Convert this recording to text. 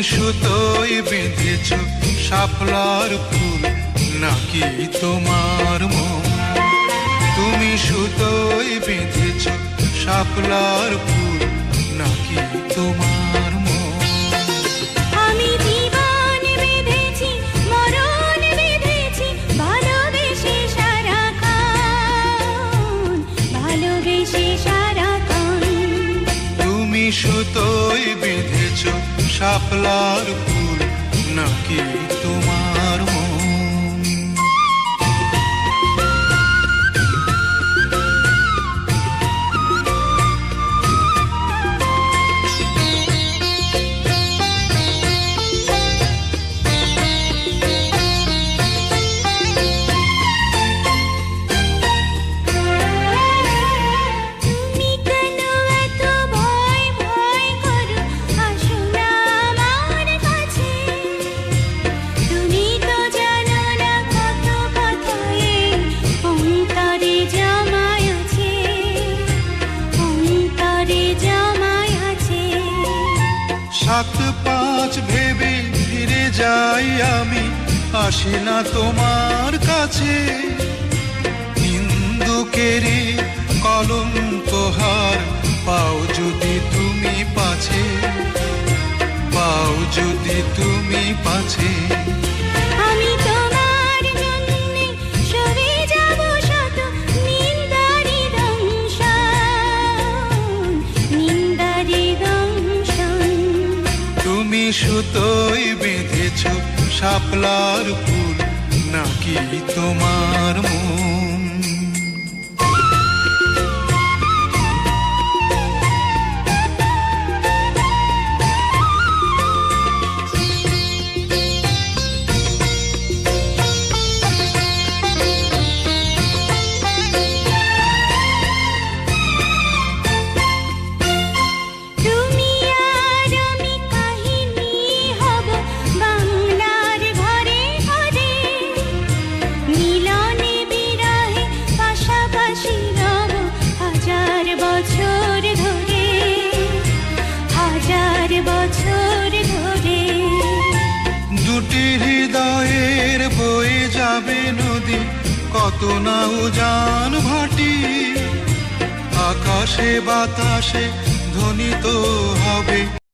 সুতোয় বেঁধেছ শাপলার ফুল নাকি তোমার মন? তুমি সুতোয় বেঁধেছ শাপলার ফুল নাকি তোমার মন? আমি জীবন বেঁধেছি, মরণ বেঁধেছি, ভালোবেসে সারাক্ষণ, ভালোবেসে সারাক্ষণ। তুমি সুতোয় বেঁধেছ শাপলার ফুল নাকি তোমার মন? তুমি কেন এত ভয় ভয় করো? আসো না আমার কাছে। তুমি তো জানো না কত কথা এই অন্তরে জমায় আছে, অন্তরে জমায় আছে। 7-5 ভেবে ফিরে যাই আমি, আসি না তোমার কাছে। নিন্দুকেরই কলঙ্কহার পাও যদি তুমি পাছে, পাও যদি তুমি পাছে। আমি তোমার জন্যে সরে যাব শত নিন্দারি দংশন, নিন্দারি দংশন। তুমি সুতোয় বেঁধেছ শাপলার ফুল নাকি তোমার মন? তুমি আর আমি কাহিনী হব বাংলার ঘরে ঘরে, মিলনে বিরহে পাশাপাশি রব হাজার বছর ধরে, হাজার বছর ধরে। দুটি হৃদয়ের বয়ে যাবে নদী, কত না উজান ভাটি। আকাশে বাতাসে ধ্বনিত হবে